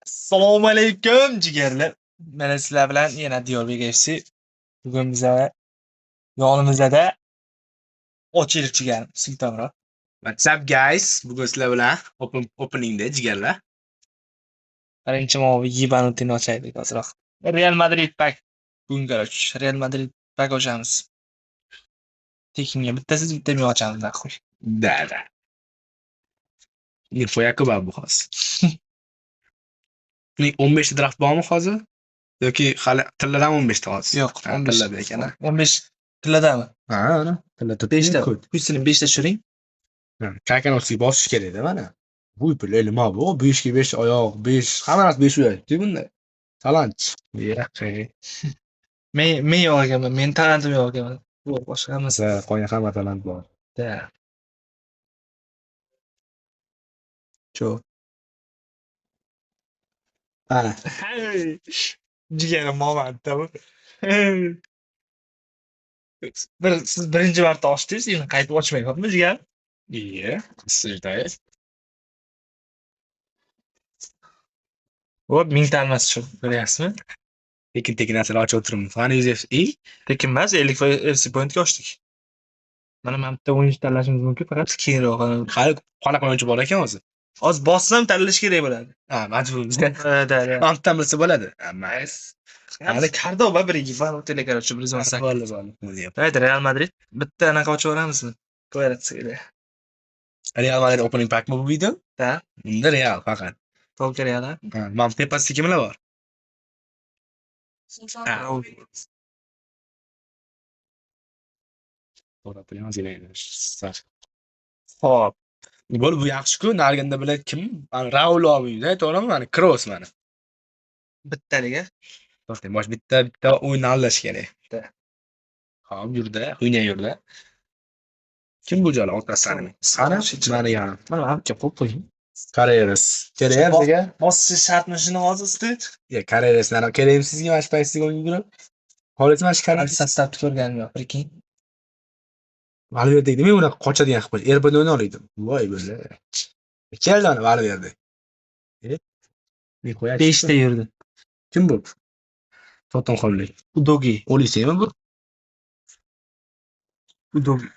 Assalomu alaykum jigarlar. Mana sizlar bilan yana Diyorbek FC. Bugun biza yonimizda ochilib jigar sultonroq. What's up guys? Bugun sizlar bilan openingda jigarlar. Birinchi movi Yibanutini ochaylik hozirroq. Real Madrid pak. Bugun Real Madrid pak ochamiz. Tekinga bittasiz bitta men ochamiz naxuy. Da. Info Yakuba bu hozir. Uning 15 ta draft bormi hozir? Yoki hali tilladan 15 ta hozir? Yo'q, 15 tillada ekan. 15 tilladami? Ha, ana. Tillada 5 ta. Kuchsini 5 ta tushiring. Kakanovskiy bosish kerak-da mana. Bu pullar nima bu? 5 ga 5 oyoq, 5 hamma narsa 5 uyatdi bunda. Talant. Yaxshi. Men yo'qolganman. Men talantim yo'qolganman. Bu boshqa emas. Qo'ya hamma talant bor. Da. Cho. Ana. Jigarim momandda bu. Siz birinchi marta ochdingiz, endi qaytib ochmayapmi jigar? Iya, sizda. Hop, mingtalmas shu, ko'ryapsizmi? Tekin narsalar ochib o'tiribmiz. Qani UFC? Tekin emas, 50 FC pointga ochdik. Mana bitta o'yinchi tanlashimiz mumkin, faqat keyinroq. Hali qanaqa o'yinchi bor ekan o'zi? Hozir bossam tanlash kerak bo'ladi. Ha, majburmiz. Da. Mantam bilsa bo'ladi. Nice. Hali Kardoba biriga Balotelli короче, bir zaman sak. Bo'ldi. Haydi Real Madrid bitta anaqa ochib yuboramizmi? Qo'yaratsiz. Real Madrid opening packmi bu video? Da. Unda Real faqat. Tolga Real. Ha, mana tepasida kimlar bor? To'g'ri bilamiz yana. Hop. Bu yaxshi-ku, narganda bilan kim? Raul olmaydi, to'g'rimi? Mana Kroos mana. Bittaliga. To'xtang, bosh bitta o'yin tanlash kerak. Da. Hop, yurda, o'ynay yurda. Kim bu jo'la o'rtasini? Sana? Mana yana. Mana hamka qo'yib qo'ying. Carreras. Carreras. Bosish shartmi shuni hozir siz? Ya, Carreraslar kerakmi sizga mana shu paytda o'yin yurib? Hozir mana shu Carreras sostavni ko'rganim yo'q, prikin. Valverde nima unaqa qochadigan qilib qo'ydi? RB'ni o'ynay oladi. Voy bo'la. Keldi ana Valverde. Men qo'yachi. 5 ta yurdi. Kim bu? Tottenhamlik. Udogi. Olisemi bu? Udogi.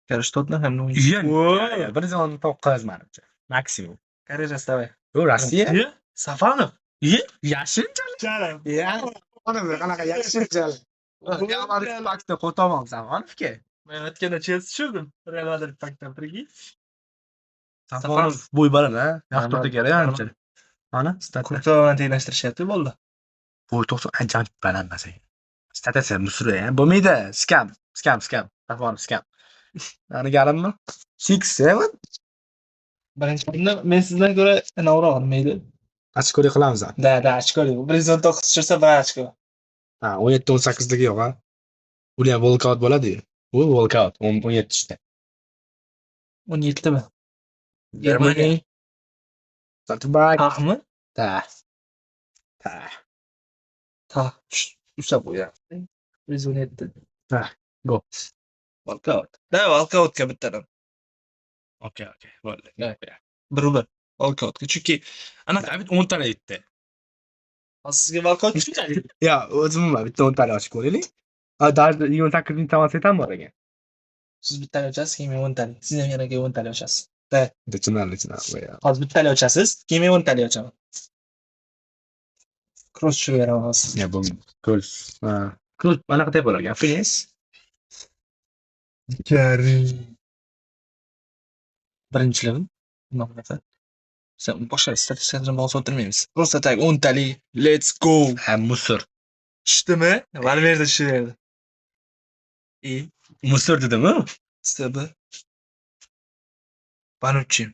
Короче, Tottenhamni o'yinchi. Bir zon 9 menimcha. Maksimum. Carreras davay. Bu Rossiya? Safanov. Yashinchalik. Ya, qanaqa yashinchalik. Real Madrid paktda qo'tamam Safanovga. Men aytganda Chelsea tushirdim. Real Madrid paktdan birga. Safanov bo'y baland-a? Yaxshi kerak ancha. Mana, stat. Kurtovani tenglashtirishyapti bo'ldi. Bo'y 90 ancha baland emas ekan. Statasiya musra, bo'lmaydi. Scam. Safanov scam. Ani galimmi? 6-7. Birinchi kunda men sizdan ko'ra anaviroq nimaydi? Ochkolik qilamiz. Da, ochkolik. 1.9 tushirsa 1 ochko. Ha, 17-18ligi yo'q, ha. Uni ham walkout bo'ladi-yu. Bu walkout 17 tushda. 17 mi? Germaniya. Saltbak. Taxmi? Ta. Tax. Ushlab qo'yapti. 117. Ha, go. Walkout. Da, walkoutga bittadan. Okay, bo'ldi. Bir walkoutga. Chunki ana David 10 ta aytdi. sizga walkout tushmaydi. Ya, o'zim bitta 10 ta ochib ko'raylik. Ha, darda 28 ming tavsiya bor ekan. Siz bittani ochasiz, keyin men 10 tani. Siz ham yana 10 tani ochasiz. Da. Tushunarli. Hozir bittani ochasiz, keyin men 10 tani ochaman. Cross tushirib beraman hozir. Ya, bu Kroos. Ha. Kroos anaqa deb bo'lar ekan. Fines. Birinchiligim. Nima bo'lsa? Sen boshqa statistikalarni bog'lab o'tirmaymiz. Просто так 10 tali. Let's go. Ha, musor. Tushdimi? Valverde tushaverdi. Musor dedimi? SB. Panucci.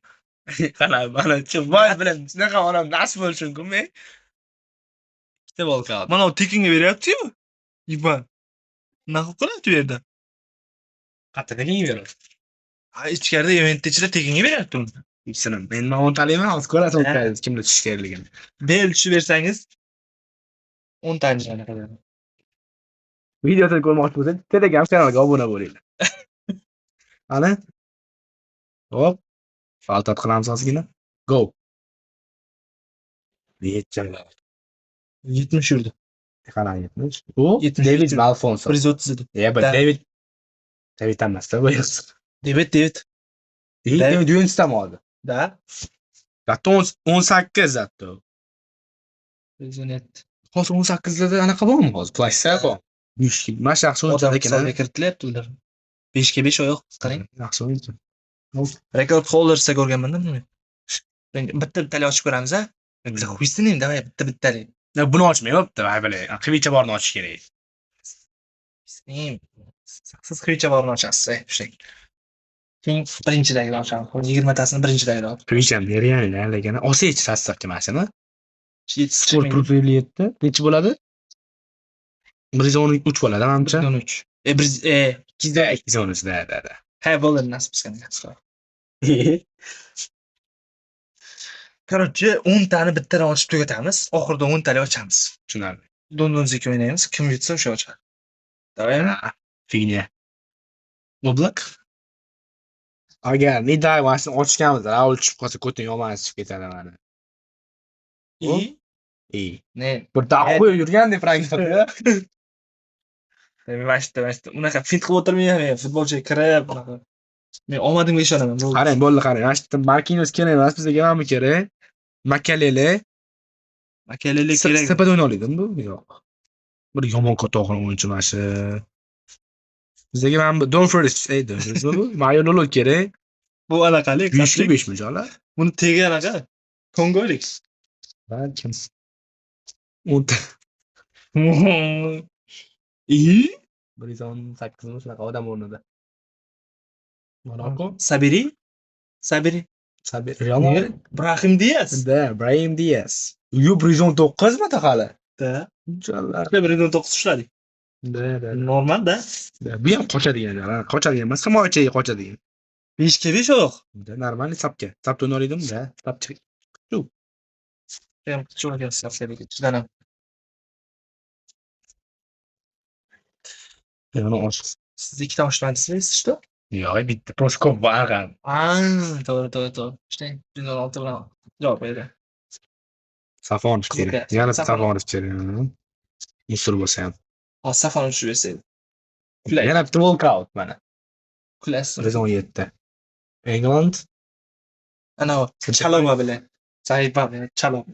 Qana, Panucci. Voy bilan shunaqa onam nasib bo'lishi mumkinmi? Ikkita walkout. Mana u tekinga beryapti-yu. Iban. Naqa qilyapti bu yerda? Qattiq tekinga beradi. Ha, ichkarida eventda ichida tekinga beryapti uni. Ikisini. Men 10 talayman, hozir ko'rasiz kimda tushish kerakligini. Bel tushib bersangiz 10 tani anaqa. Videoni ko'rmoqchi bo'lsangiz, Telegram kanaliga obuna bo'linglar. Ana. Hop. Faltat qilamiz ozgina. Go. Nechchalar? 70 yurdi. Qanaqa 70? U 70 David yurdi. Alfonso. 130 edi. Ya bu Da. David emasda bu. David. David Juventusda hozir. Da. Hatto 18 hatto. Rezonet. Hozir 18larda anaqa bormi hozir? Plastik bor. Mana shu yaxshi o'yinchi Odam lekin. hisobiga kiritilyapti ular. 5 ga 5 oyoq qarang. Yaxshi o'yinchi. Rekord holdersda ko'rganman-da buni. Bitta-bittalik ochib ko'ramiz a. Хуй с ним, давай bitta-bittalik. Buni ochmayapti, bilay. Qivicha borni ochish kerak. С ним. Siz qiyicha borni ochasiz, shuning. Keyin birinchidagini ochamiz. 20 tasini birinchidagini olib. Qivicha real lekin Osech sostavga mashina. Sport 7 57. Nechi bo'ladi? 113 bo'ladi, menimcha. 13. 213 213 da. Ha, bo'ldi nasib qilgan. Короче, 10 tani bittadan ochib tugatamiz. Oxirida 10 tali ochamiz. Tushunarli. Don-donzik o'ynaymiz. Kim yutsa o'sha ochadi. Davaymi? Figня. Oblak. Agar Niday masini ochganimizda Raul tushib qolsa, ko'tin yomon tushib ketadi mana. И Ne? Bir daxo'y yurganda Frankfurtda. Mashta. Unaqa fint qilib o'tirmayman, futbolchiga kirib bunaqa. Men omadimga ishonaman. Qarang, bo'ldi qarang. Ashton Marquinhos kerak emas, bizga ham kerak. Makalele kerak. Sepada o'yna oladimi bu? Yo'q. Bir yomon qo'toqni o'yinchi mana shu. Bizga ham Dumfries bu. Mayo Lolo kerak. Bu anaqalik. 5 ga 5 mi jolar? Buni tegi anaqa. Kongolik. Balkim. O'nta. 118 shunaqa odam o'rnida. Monako. Sabiri. Real Madrid. Brahim Diaz. Da, Brahim Diaz. Yu 119 mi hali? Da. Inshaalloh. 109 ushladik. Da. Normal-da. Bu ham qochadigan, qochadigan emas, himoyachiga qochadigan. 5 ga 5 oyoq. Da, normal sapga. Sapda o'ynaydimi? Da, sapchi. Ham cho'raga sapga chidanam. Yana osh. Siz ikkita oshdingiz, что? Yo'q, bitta Proskov bargan. To'g'ri. İşte 116 bilan javob berdi. Safonov kerak. Yana Safonov kerak. Musul bo'lsa ham. Hozir Safonov tushib bersaydi. Yana bitta walkout mana. Kulasi. 117. England. Ana o Chalova bilan. Sahiba Chalova.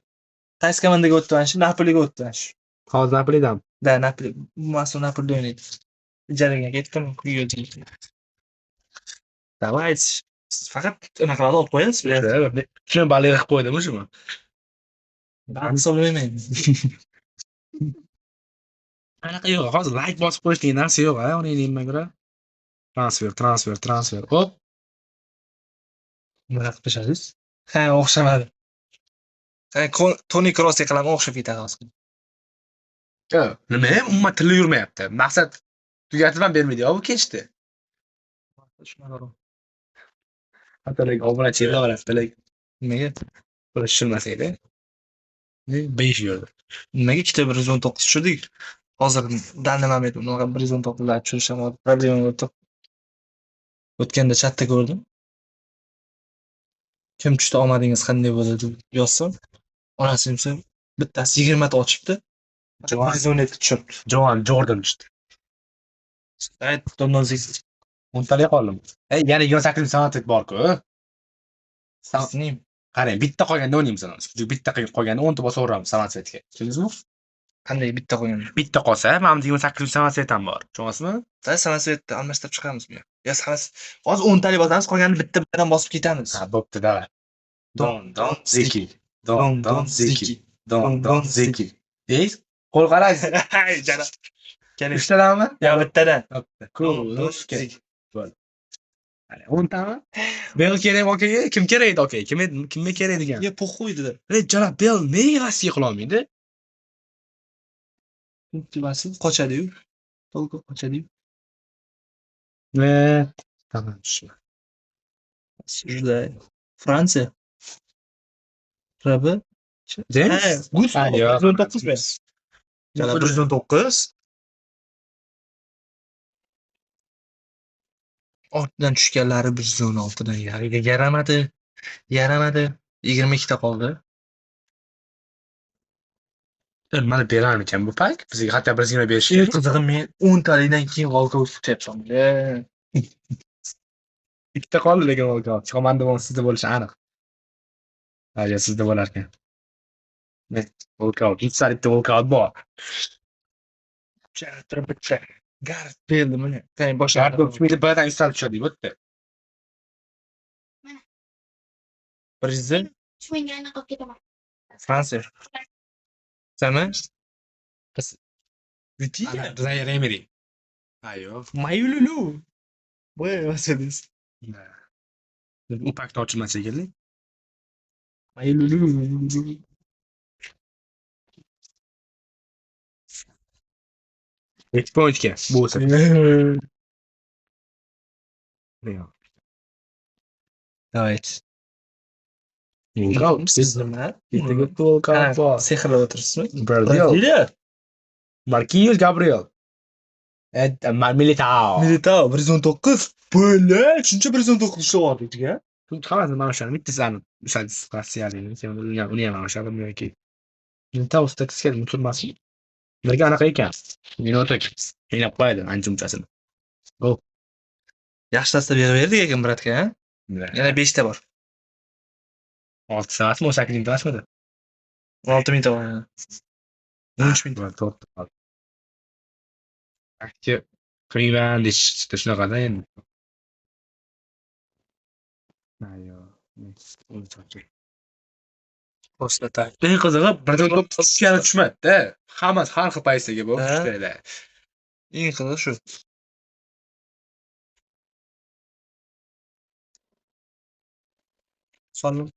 Qaysi komandaga o'tdi mana shu? Napoliga o'tdi mana shu. Hozir Napolidan. Da, Napoli. Mas'ul Napolida o'ynaydi. Ijaraga ketdim, kuyo'di. Давай. Siz faqat unaqalarni olib qo'yasiz, bilasizmi? Shuni baliq qilib qo'ydimi shuni? Ben hisoblamayman. Anaqa yo'q, hozir like bosib qo'yish degan narsa yo'q, uning nima ko'ra. Transfer. Hop. Nima qilib tashladingiz? Ha, o'xshamadi. Toni Kroosga qilaman, o'xshab ketadi hozir. Nima? Umuman tili yurmayapti. Maqsad tugatib ham bermaydi, bu kechdi. Shunaqa. Hattolik obunachilar orasida Nimaga? bir tushunmas edi. 5 yurdi. Nimaga ikkita 119 tushirdik? Hozir Danamamet unaqa 119 lar tushirishim problema bo'ldi. O'tganda chatda ko'rdim. Kim tushdi, omadingiz qanday bo'ldi deb yozsam, onasi desa bittasi 20 ta ochibdi. Zonet tushibdi. Joan Jordan tushdi. Ayt, donnozik. 10 talik qoldim. Yana 28 sanat bor-ku. Sizning Qarang, bitta qolganda o'ynaymiz ana. Bitta qolganda 10 ta bosaveramiz Samatsetga. Tushundingizmi? qanday bitta qo'ygan? Bitta qolsa, mana 28 Samatset ham bor. Tushunasizmi? Samasvetni almashtirib chiqamiz bu. Yo, hozir 10 talik bosamiz, qolganini bitta-bittadan bosib ketamiz. Ha, bo'pti, davay. Don Zeki. Don Zeki. Qo'l qaraysiz. Jana. Keling. 3 tadanmi? Yo, bittadan. Qo'l. Bo'ldi. Mana 10 tami? Bel kerak okaga? Kim kerak edi okaga? Kimga kerak degan? Yo, po'xuy dedi. Janob Bel nega Rossiya qila olmaydi? Bilasiz, qochadi-yu. To'g'ri qochadi-yu. Tamam, tushundim. Juda Fransiya. Rabi. James? Gus. Ha, yo'q. 119 mi? Jana 119. Ortdan tushganlari 116 dan yarimadi. 22 ta qoldi. Mana berarmikan bu payt? Bizga xatga 120 berishi Eng kerak. qizig'i men 10 talikdan keyin Volkov kutyapman. Ikkita qoldi lekin Volkov. Komandovon sizda bo'lishi aniq. Aja sizda bo'larkan. Volkov, ikkita Volkov bor. Bitta. Garet Bale mana. Qani boshqa. Gardo tushmaydi, birdan istalib tushadi, bo'pti. Prezident Tushmagani qolib ketaman. Fransiya. Sana? Vitinha? Zaire Emery. Ayo. Mayululu. Voy, Mercedes. U pakta ochilmas ekanli. Mayululu. 7.2 bo'lsa. Давайте. Volkov, Siz nima? Bittaga Volkov bor. Sehrlab o'tiribsizmi? Brazil. Marquinhos Gabriel. Militao. Militao 119. Bo'la, shuncha 119 ishlayapti-ku. Hammasi mana o'shani bittasini ushladingiz Rossiyalik. Uni ham o'shadim yoki. Militao statistikada muturmasmi? Nega anaqa ekan? Minotek. O'ynab qo'yadi ancha-munchasini. Yaxshilasa beraverdik ekan bratga, ha? Yana 5 ta bor. 6 emasmi, 8 mingta emasmidi? 6 mingta bor. 13 mingta. To'g'ri. Akchi qiyman deyishdi shunaqada endi. Ayo. Boshlatay. Eng qizig'i birdan to'p tushgani tushmadi-da. Hammasi har xil pozitsiyaga bo'lib Ha? tushdilar. Eng qizig'i shu. Solim.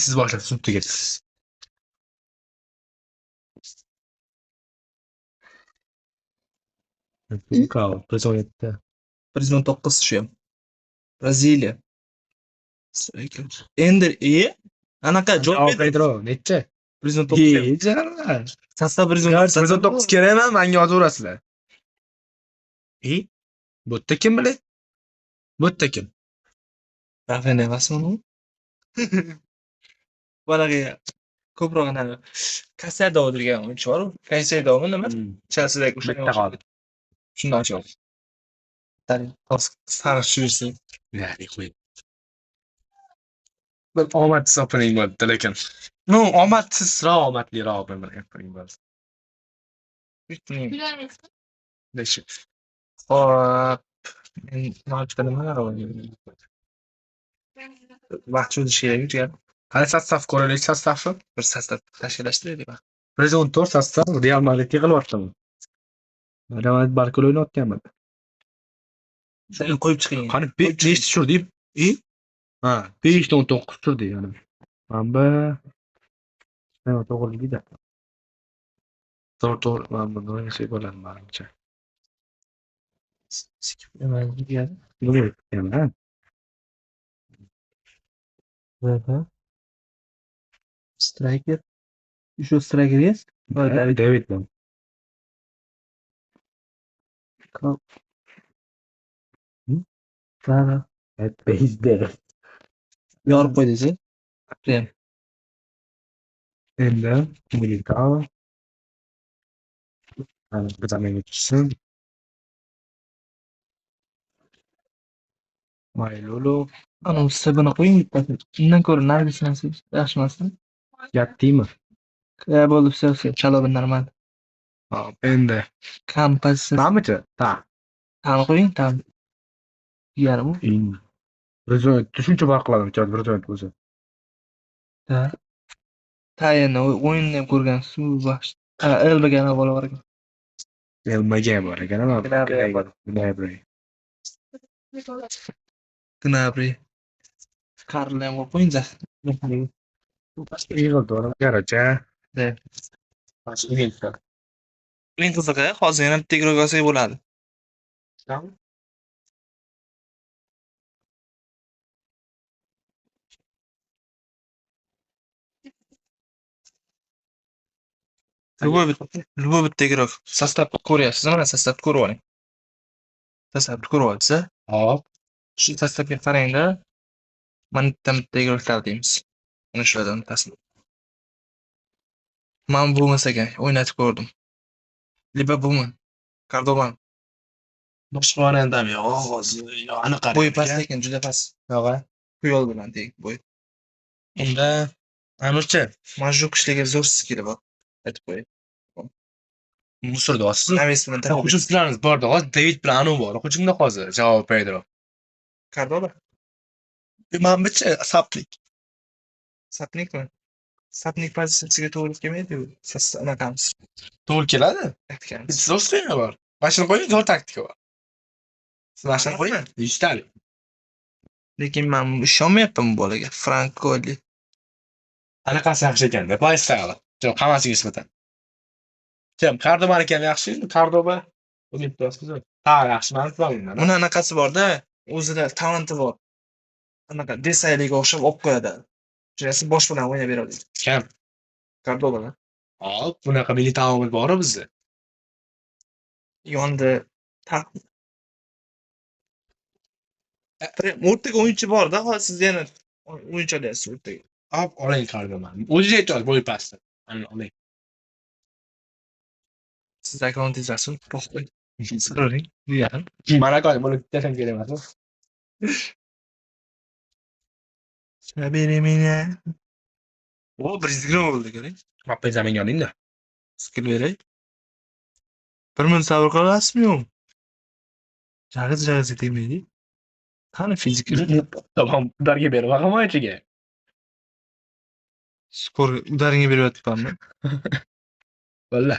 Siz boshlab sudga ketasiz. Volkov prezidentda. 119 shu ham. Braziliya. Endi anaqa javob berdi. Pedro necha? 119. Sastav 119 kerakmi? Menga yozaverasizlar. Bu yerda kim biladi? Bu yerda kim? Rafen emasmi u? Balaga ko'proq anaqa Kasado degan o'yinchi bor. Kaysedovmi nima? Chelsidagi o'sha Bitta qoldi. shundan chiqadi. Sariq tushirsin. Ya'ni qo'y. Bir omadsiz opening bo'ldi lekin. No, omadsizroq. Omadliroq bir opening bo'ldi. Bitning. Kulyapsiz. Necha? Hop. Men nima nimalar o'ylayman? Vaqt cho'zish kerak-ku. Qani sostav ko'raylik sostavni. Bir sastav tashkillashtiraylik. Prezident to'rt sostav Real Madridga qilyaptimi? Real Madrid Barcelona o'ynayotganmi? Shuni qo'yib chiqing. Qani 5 tushirdik. Ha, 5 dan 9 tushirdik yani. Mana nima to'g'riligida. To'g'ri, mana buni yasay bo'ladi menimcha. Nima degan? Nima deyapman? Striker. Еще striker есть? David Bom. Да. Это пиздец. Yorib qo'ydingiz. Prem. Endi Militao. Ana bizamanga tushsin. Maylolo. Ana siz buni qo'ying bittasi. Undan ko'ra nargis nasib yaxshi emasmi? Yatdimi? Bo'ldi, все, chalo нормально. Hop, endi. Kampas. Namichi? Ta. Qani qo'ying, tam. Yarim. Prezident tushuncha farq qiladi, prezident o'zi. Da. Tayinni o'yinni ham ko'rgansiz, u vahsh. Elbaga bola bor ekan. Elmaga bor ekan, ama Gnabry. Gnabry. Karl ham qo'ying-za. Yig'ildi, garacha. Da. Eng qizig'i, hozir yana bitta igrok olsak bo'ladi. Любой bitta igrok. Sostavni ko'ryapsiz, mana sostavni ko'rib oling. Sostavni ko'rib olsiz, Hop. shu sostavga qarang-da. Mana bitta igroklar deymiz. Mana shulardan bittasini. Men bo'lmasa ekan o'ynatib ko'rdim. Liba bumi. Kordoba. Boshqa variantam yo'q hozir. Yo, aniq Bo'yi qarayapti. past ekan, juda past. Yo'q. Puyol bilan teng bo'y. Unda Anurchi Majruq ishlaga zo'r skili bor. Aytib qo'yay. Musurda olsiz. Naves bilan Hujumchilarimiz borda hozir David bilan Anu bor. Hujumda hozir javob Pedro. Kordoba. Manbicha Saplik. Sapnikmi? Sapnik pozitsiyasiga to'g'ri kelmaydi-yu. Anaqamiz. To'g'ri keladi. Taktikamiz. Biz zo'r bor. Mashina qo'ying, zo'r taktika bor. Siz mashina qo'ying. 100 talik. Lekin men ishonmayapman bu bolaga. Frankoli. Anaqasi yaxshi ekan deb aytsalar. Yo'q, hammasiga nisbatan. Kim Cordoba ekan yaxshimi? Cordoba o'yin turasiz. Ha, yaxshi men aytmadim. Uni anaqasi bor-da, o'zida talanti bor. Anaqa Desayliga o'xshab olib qo'yadi. Shunisi bosh bilan o'ynab beradi. Kim? Kordoba. Hop, bunaqa Militao bor bizda. Yonda o'rtaga o'yinchi bor-da, hozir siz yana o'yinchi olyapsiz o'rtaga. Hop, oling Cordoba. O'ziga aytadi bo'y pastda. Ana oling. Siz akkauntingiz asl to'xtang. So'rang. Degan. Mana qo'y, buni desam kerak emas. Sabere meni. O, birinchi bo'ldi kerak. Mbappe zaminga oling-da. Skill beray. 1 minut sabr qilasizmi-yo'q? Jag'iz tegmaydi. Qani fizik? Tamam, ularga berib vaqamoychiga. Skor udaringga beryapmanmi? Valla.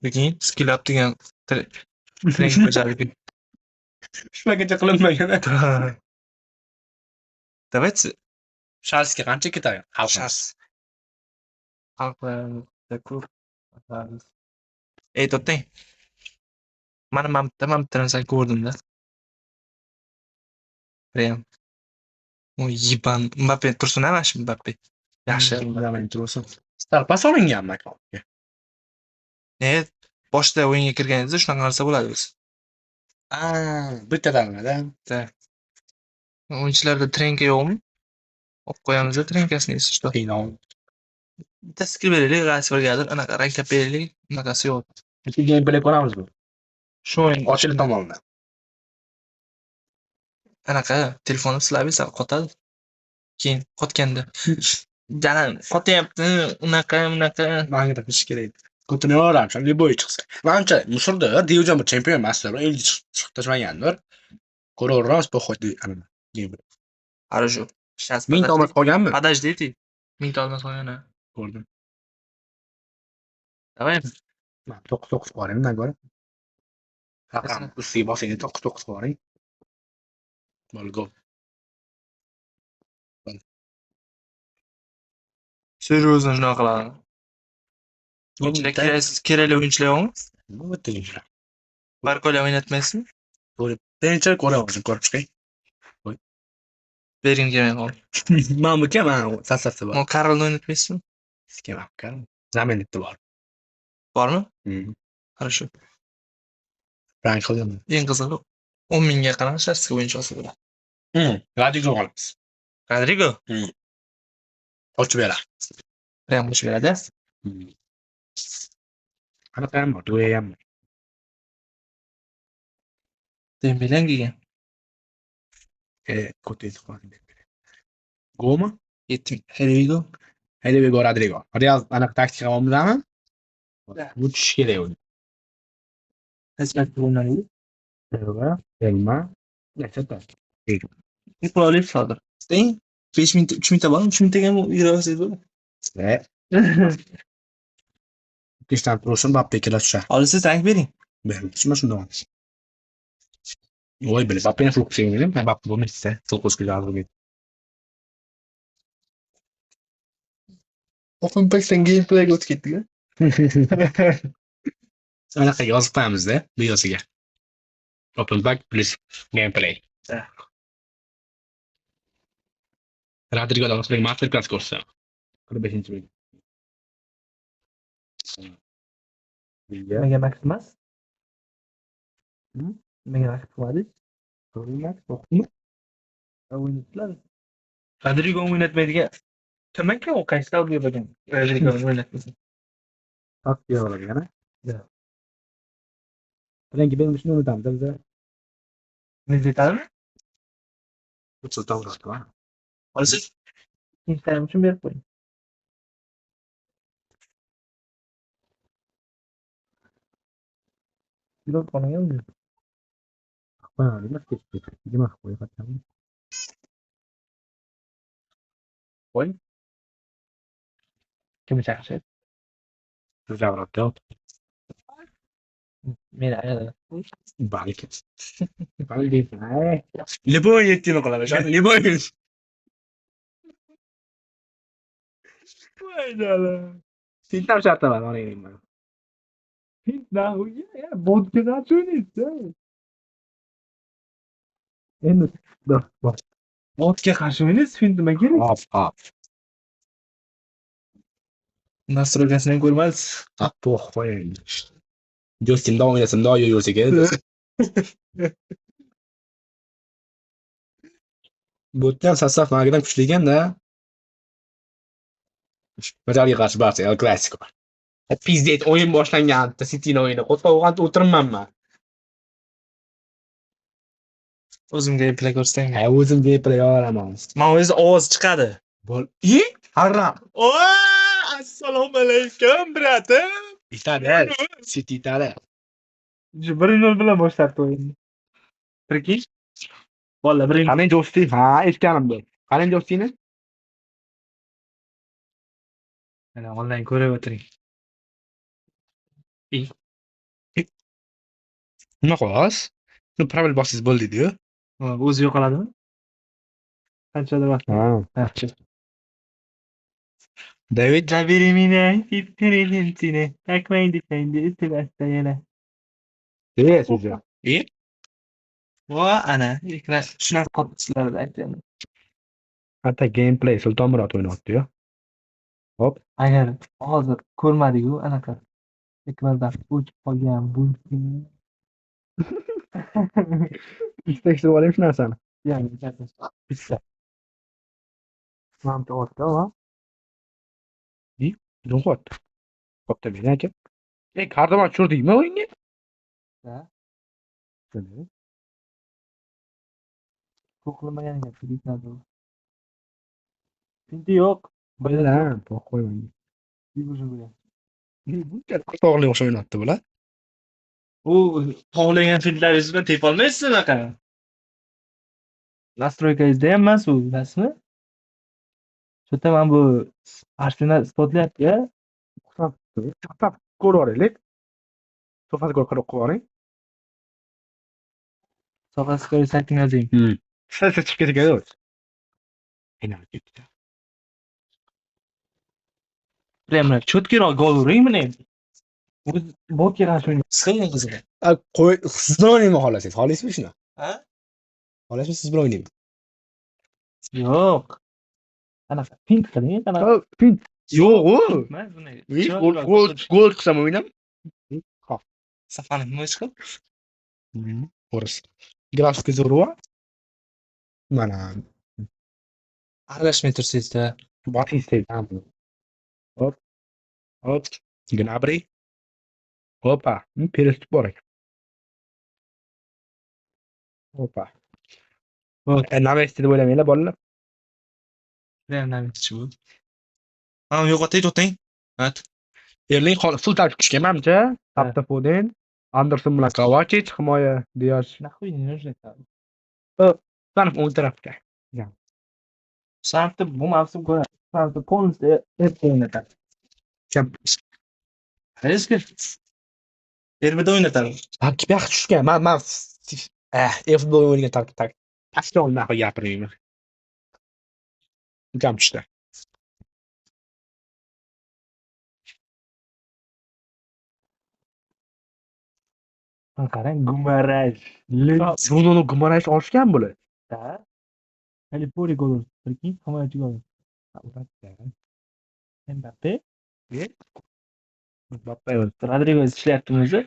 Lekin skill up degan trening bajarib. Shunagacha qilinmagan. Давайте Shalsga qancha ketadi? сейчас. Xalqlarda ko'p. Ey, to'xtang. Mana men bitta narsa ko'rdim-da. Prям. O yiban. Mbappe tursin emas Mbappe. Yaxshi. Zamin tursin. Star pas olinganmi akkauntiga? Boshida o'yinga kirganingizda shunaqa narsa bo'ladi biz. Bittadanmi-da? O'yinchilarda trenka yo'qmi? Olib qo'yamiz-da trenkasini что? Qiynov. Bitta skill beraylik, g'asi birgadir, anaqa ranklab beraylik, unaqasi yo'q. Ikki gameplay ko'ramiz bu. Shu o'yin Ochilib tomondan. anaqa telefonni silab esa qotadi. Keyin qotganda jalan qotyapti, unaqa. Manga tapish kerak. Ko'tinaveramiz, Liboy chiqsa. Menimcha Misrda Diyojon bir chempion emasdir, ilk chiqib tashmagandir. Ko'raveramiz bu xo'jdi anima. Gameplay. Хорошо. Сейчас 1000 tomon qolganmi? Подождите. 1000 tomon qolgan. Ko'rdim. Давай. 9 qo'ring, nima ko'ra? Raqam ustiga bosing, 9 qo'ring. Bo'lgo. Seryozni shunaqa qiladi. O'yinchilar kerakli o'yinchilar yo'qmi? Bu bitta o'yinchilar. Barkola o'ynatmaysizmi? Birinchi ko'raman, ko'rib chiqing. Bering kelmay qoldi. Men bu kim? Sasasi bor. Mo Karolni o'ynatmaysizmi? Kim akam? Zaminlikda bor. Bormi? Хорошо. Rank qildim. Eng qizig'i 10 mingga qanaqa shaxsiy o'yinchi olsa bo'ladi. Rodrigo olamiz. Rodrigo? Ochib beramiz. Prям ochib beradi. Qanaqa ham bor? Duya ham bor. Dembele kelgan. Ko'taydi qo'ydim. Goma? 7 ming. Rodrigo. Rodrigo. Real anaqa taktika qilmoqdami? Bu tush kerak uni. Xizmat bo'lmaydi. Elma. Nechta? Qurolli sodir. Steng 5 ming 3 mingta bormi? 3 mingtaga ham yuraversangiz bo'ladi. Ishdan tursin, Mbappe kela tusha. Olsiz tank bering. Berishma shundan. Voy bilib, Mbappe fuksiyoni, Mbappe bo'lmaysa, sulqusga jazib. Open packdan gameplay o'tib ketdik-a? Anaqa yozib qo'yamiz-da, videosiga. Open pack plus gameplay. Rodrigo da o'sha master class ko'rsa. 45-yil. Nimaga max emas? Nimaga max qilmadi? Ko'rinmas, to'xtami? O'ynatdilar. Rodrigo o'ynatmaydigan Demek ki o kaçta oluyor bakın. Öyle oynatmasın. Takviye olabilir yani. Ya. Rengi benim için unutamam. Bize Ne dedi? bu sultan bıraktı ha. Orası Instagram için bir koyun. Bir de bana gelmiyor. Bana öyle nasıl geçti? Gidin ah koyu kaçalım. Koy. Kim çakacak? Güzel bıraktı. Mira ya. Belki. Belki. Limon yettiğini kadar. Şu an limon yiyoruz. Vay canına. Sintam şartı var. Ona ineyim ben. Na ya vodka kaç oynayız? En dur. Bak. Vodka karşı oynayız. Filmime gerek. Hop. Nasıl rögasını görmez. Bu koyun. Justin daha oynasın daha yiyorsa geldi. Bu sasaf markadan güçlüyken de Real'e karşı Barça El Clasico. Pizdet oyun boşlangan. City'nin oyunu. O'tirmam ben. O'zim gameplay ko'rsataymi? O'zim gameplay olaman. Man o'zi ovoz chiqadi. Haram. O, assalomu alaykum, bratim. İtade. City itade. 1-0 bilan boshlabdi o'yinni. Prikинь? Bola 1. Qani Justin? Ha, eshitganimda. Qani Justinni? Mana onlayn ko'rib o'tiring. Nima xolos? Nu правил bossiz bo'ldi-ku. O'zi yo'qoladimi? Qanchadir vaqt. Ha. David Zabiri mina intelligentine. Akmaydi kendi istivasta yana. Yes, o'zi. Va ana ekran shunaqa qotishlarda aytaymi. Hatta gameplay Sultonmurod o'ynayapti-yu. Hop. Agar hozir ko'rmadiku anaqa ekrandan o'chib qolgan bu Tekshirib olaymi shu narsani. yani bitta. Manimcha ortda va yo'q. Bo'pti meni aka. Kardomon tushirdingmi o'yinga? Ha? To'qilmagan gap bitmadi u. Pinti yo'q. Bilaman, qo'ymayman. Yugurishim kerak. Buncha tog'li o'xshab o'ynayapti bular. U xohlagan filtlaringiz bilan tepolmaysiz unaqa. Настройкangizda ham emas u, bilasizmi? Shu yerda mana bu Arsenal isbotlayapti-ya. To'xtab ko'raveraylik. So'fasiga qarab qo'ying. Sohasiga saytingni yozing. Salsa chiqib ketadi. Aynan ketdi. Prям cho'tkiroq gol uring meni. O'zi botga qarshi o'ynayapti. Qisqagina qiziq. Qo'y, siz bilan o'ynayman xohlasangiz. Xohlaysizmi shuni? Ha? Xohlaysizmi siz bilan o'ynayman? Yo'q. Qanaqa pint qiling, qanaqa. Pint. Yo'q-u. Emas, bunday. Gol qilsam o'ynam. Hop. Safani nima ish qil? O'ris. Grafika zo'rwa. Mana Aralashmay tursangiz-da. Batista ham. Hop. Gnabry. Opa. Переступ bor ekan. Opa. Navesti deb o'ylamanglar bolalar. Prям navitchi bu. Ha, yo'qotay, to'xtang. Hat. Erling full tarkib tushgan menimcha. Tapda Foden, Anderson bilan Kovacic, himoya Diaz. Nahvoy не нужно это. Sanif o'ng tarafga. Sanfda bu mavsum ko'radi. Sanfda полностью erta o'ynatadi. Kim? Eski. Derbida o'ynatadi. Tarkib yaxshi tushgan. Men futbol o'ynagan tarkib. Aslo unaqa gapirmayman. Ukam tushdi. Qarang, Gumaraj. Brunoni Gumaraj olishgan bular. Da. Kalipori gol urdi. Prikинь, himoyachi gol. Mbappe. Mbappe Rodrigo ishlayaptimi o'zi?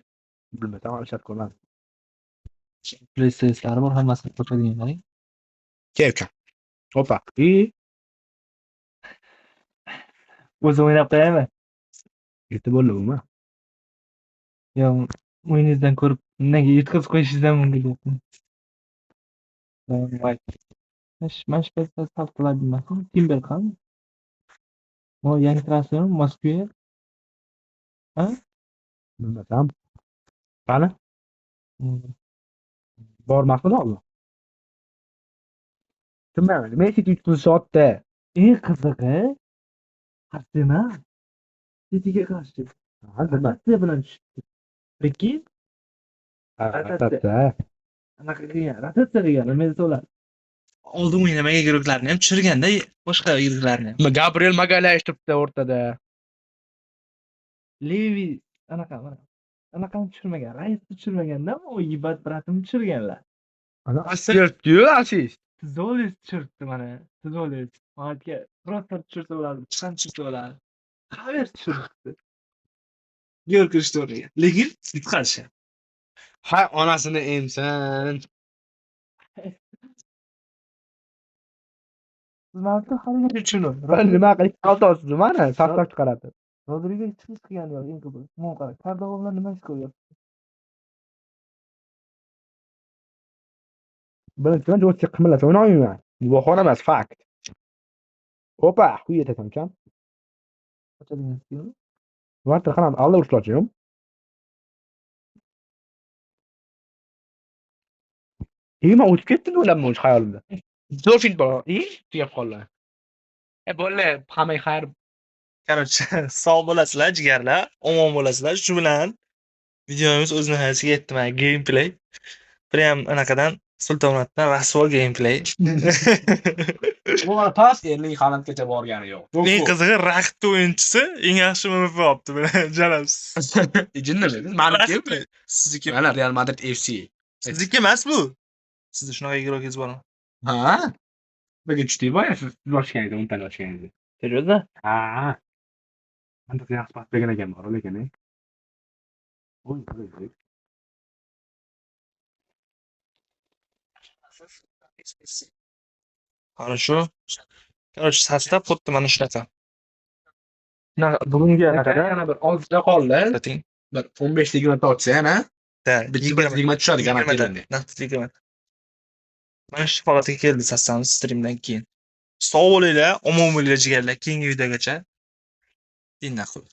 bilmasam olishadi ko'rmadim. PlayStation'lari bor, hammasini ko'rsatadigan qarang. Kelkan. Opa. O'zim o'ynab qo'yaymi? Yetti bo'ldi bumi? Yo, o'yiningizdan ko'rib, nega yutqazib qo'yishingizdan mumkin deyapman. Voy. Mash sal qilabilmasin. Timber qani? O, yangi transfermi Moskvaga? Ha? Bilmasam. Qani? Hmm. Bormasmi hozir? Tushunmayman. Messi 3 soatda. Eng qizig'i, Arsenal Cityga qarshi Nima? rotatsiya bilan tushibdi. Lekin Albatta. anaqa qilgan, rotatsiya qilgan, Metsolar. Oldin o'ynamagan guruhlarni ham tushirganda, boshqa guruhlarni ham. Gabriel Magalhaes turibdi o'rtada. Levi anaqani tushirmagan, Raisni tushirmaganda, u Yibat Bratimni tushirganlar. Ana assist-yu, assist. Zolis tushiribdi mana, Zolis. Mahatga Krooslar tushirsa bo'ladi, chiqan tushirsa bo'ladi. Havers tushiribdi. Gol kirishdi o'rniga. Lekin yutqazishdi. Ha, onasini emsin. Xizmatni harakat uchun. Nima qilib qoltosiz mana safdan chiqaradi. Rodrigo chiqish qilgani yo'q, eng ko'p. Mana qara, Kardova bilan nima ish ko'ryapti? Birinchidan jo'tga qimirlasa o'ynayman. Guvohona emas, fakt. Opa, quyi yetakamkan. Ochadigan Varta qanam alla urishlochim. Nima o'tib ketdimi o'ylabman o'sha xayolimda. Dolphin bor. Tugab qoldi. Bo'le, hamma xayr. Короче, sog' bo'lasizlar, jigarlar, omon bo'lasizlar. Shu bilan videomiz o'z nihoyasiga yetdi. Mana gameplay. Prям anaqadan Sultonatdan rasvo gameplay. Bu past endi Haalandgacha borgani yo'q. Eng qizig'i raqib o'yinchisi eng yaxshi MVP olibdi. Jalab. Jinnimi? Meniki. Sizniki. Mana Real Madrid FC. Sizniki emas bu. Sizda shunaqa guruhingiz bormi? Ha? Birga tushdingmi? Siz ochganingizda, undan ochganingizda. Seryo'zmi? Ha. Anda yaxshi pas bergan ekan bor, lekin. Oy, oy. Хорошо. Короче, sostav xuddi mana shunaqa. Bugungi anaqada Yana bir 6 ta qoldi. ayting. Bir 15-20 ta ochsa yana. Da, Bitta 20 tushadi garantiyadan. Naqd. Mana shu holatga keldi sostavimiz streamdan keyin. Sog' bo'linglar, omon bo'linglar jigarlar. Keyingi videogacha. Dinna qil.